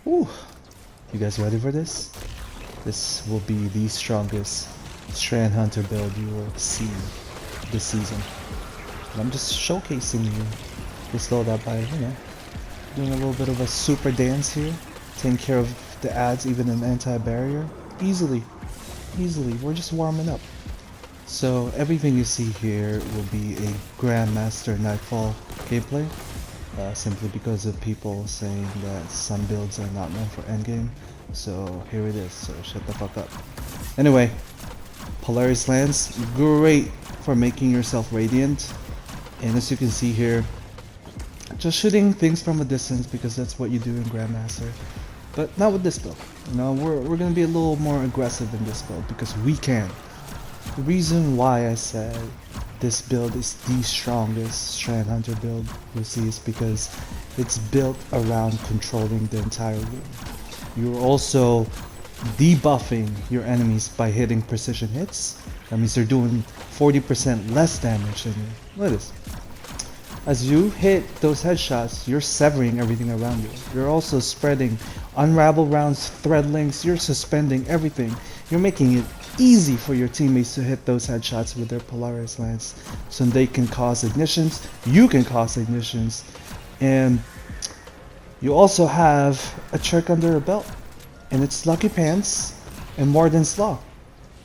Whew. You guys ready for this? This will be the strongest Strand Hunter build you will see this season. And I'm just showcasing you this load up by, doing a little bit of a super dance here. Taking care of the ads, even an anti-barrier. Easily. We're just warming up. So everything you see here will be a Grandmaster Nightfall gameplay. Simply because of people saying that some builds are not meant for endgame. So here it is, so shut the fuck up. Anyway, Polaris Lance, great for making yourself radiant. And as you can see here, just shooting things from a distance because that's what you do in Grandmaster. But not with this build. We're gonna be a little more aggressive in this build because we can. The reason why I said this build is the strongest Strand Hunter build you'll see is because it's built around controlling the entire room. You're also debuffing your enemies by hitting precision hits. That means they're doing 40% less damage than you. Look at this. As you hit those headshots, you're severing everything around you. You're also spreading Unravel rounds, Threadlings, you're suspending everything. You're making it easy for your teammates to hit those headshots with their Polaris Lance so they can cause ignitions, you can cause ignitions, and you also have a trick under your belt, and it's Lucky Pants and Warden's Law.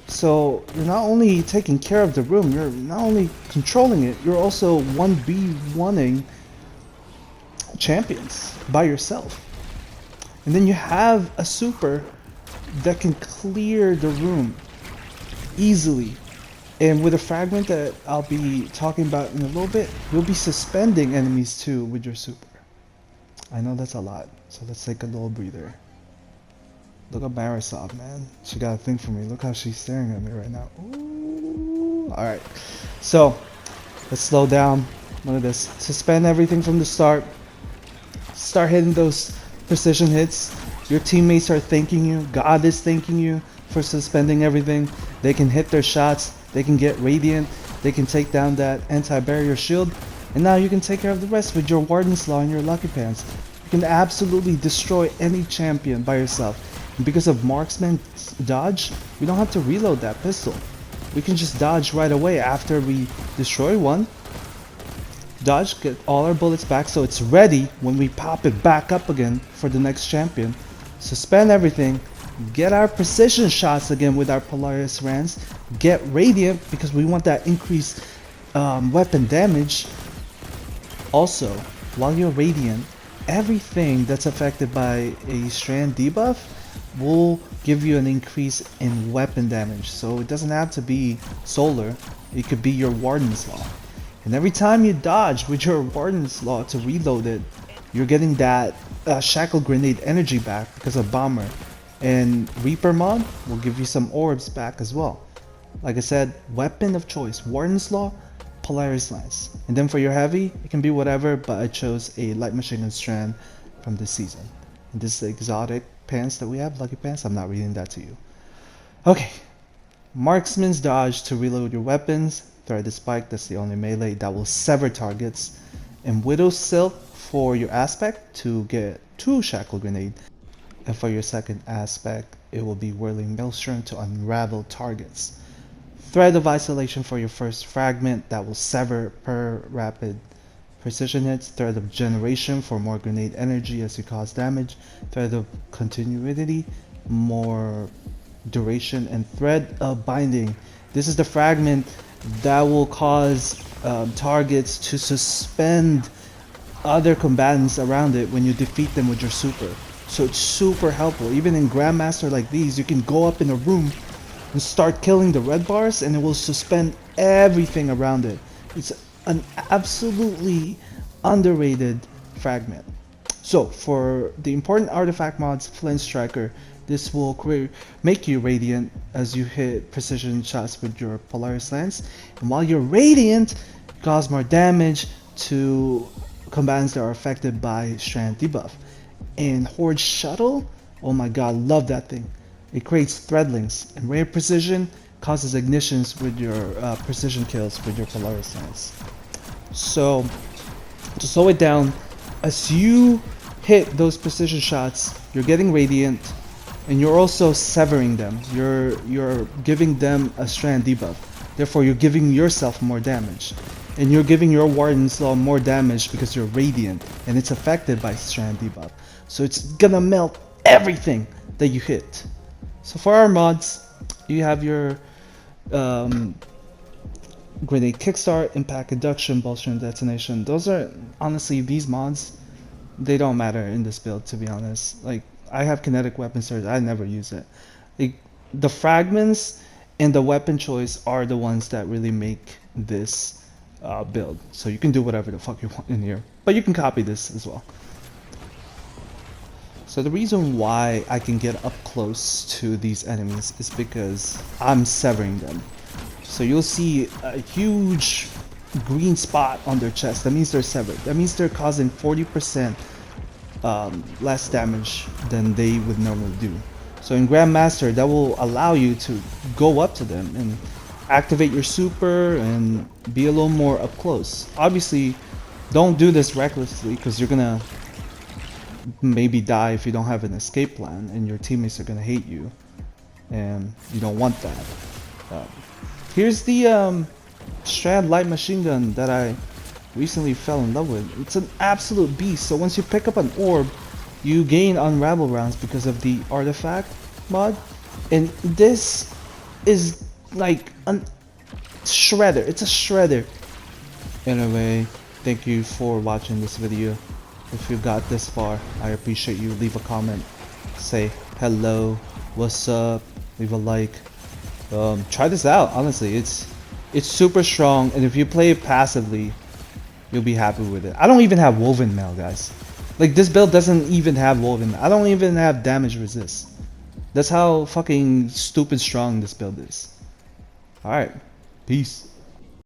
So you're not only taking care of the room, you're not only controlling it, you're also 1v1ing champions by yourself. And then you have a super that can clear the room easily. And with a fragment that I'll be talking about in a little bit, you'll be suspending enemies too with your super. I know that's a lot, so let's take a little breather. Look at Marisov, man. She got a thing for me. Look how she's staring at me right now. Ooh. Alright, so let's slow down. Look at this. Suspend everything from the start. Start hitting those precision hits. Your teammates are thanking you. God is thanking you for suspending everything. They can hit their shots. They can get radiant. They can take down that anti-barrier shield. And now you can take care of the rest with your Warden's Law and your Lucky Pants. You can absolutely destroy any champion by yourself. And because of Marksman's dodge, we don't have to reload that pistol. We can just dodge right away after we destroy one. Dodge, get all our bullets back so it's ready when we pop it back up again for the next champion. Suspend everything. Get our precision shots again with our Polaris Lance. Get radiant because we want that increased weapon damage. Also, while you're radiant, everything that's affected by a strand debuff will give you an increase in weapon damage. So it doesn't have to be solar, it could be your Warden's Law. And every time you dodge with your Warden's Law to reload it, you're getting that Shackle Grenade energy back because of Bomber. And Reaper mod will give you some orbs back as well. Like I said, weapon of choice, Warden's Law, Polaris Lance. And then for your heavy, it can be whatever, but I chose a light machine gun strand from this season. And this is the exotic pants that we have, Lucky Pants. I'm not reading that to you. Okay, Marksman's dodge to reload your weapons. Threaded Spike, that's the only melee that will sever targets. And Widow's Silk for your aspect to get 2 Shackle Grenade. And for your second aspect, it will be Whirling Maelstrom to unravel targets. Thread of Isolation for your first fragment that will sever per rapid precision hits. Thread of Generation for more grenade energy as you cause damage. Thread of Continuity, more duration. And Thread of Binding. This is the fragment that will cause targets to suspend other combatants around it when you defeat them with your super. So it's super helpful. Even in Grandmaster like these, you can go up in a room and start killing the red bars and it will suspend everything around it. It's an absolutely underrated fragment. So for the important artifact mods, Flint Striker, this will make you radiant as you hit precision shots with your Polaris Lance. And while you're radiant, cause more damage to combatants that are affected by strand debuff. And Horde Shuttle, oh my god, love that thing. It creates Threadlings, and rare precision causes ignitions with your precision kills with your Polaris Lance. So to slow it down, as you hit those precision shots, you're getting radiant, and you're also severing them. You're giving them a strand debuff. Therefore, you're giving yourself more damage, and you're giving your wardens more damage because you're radiant, and it's affected by strand debuff. So it's gonna melt everything that you hit. So for our mods, you have your grenade kickstart, impact induction, bolster and detonation. Those are honestly, these mods, they don't matter in this build, to be honest. Like, I have kinetic weapon surge, I never use it. Like, the fragments and the weapon choice are the ones that really make this build. So you can do whatever the fuck you want in here, but you can copy this as well. So the reason why I can get up close to these enemies is because I'm severing them. So you'll see a huge green spot on their chest. That means they're severed. That means they're causing 40% less damage than they would normally do. So in Grandmaster, that will allow you to go up to them and activate your super and be a little more up close. Obviously, don't do this recklessly because you're gonna maybe die if you don't have an escape plan, and your teammates are gonna hate you, and you don't want that. Here's the Strand light machine gun that I recently fell in love with. It's an absolute beast. So once you pick up an orb, you gain Unravel rounds because of the artifact mod, and this is like a shredder. It's a shredder. Anyway, thank you for watching this video. If you got this far, I appreciate you. Leave a comment, say hello, what's up, leave a like. Try this out. Honestly, it's super strong, and if you play it passively, you'll be happy with it. I don't even have woven mail, guys. Like, this build doesn't even have woven mail. I don't even have damage resist. That's how fucking stupid strong this build is. Alright, peace.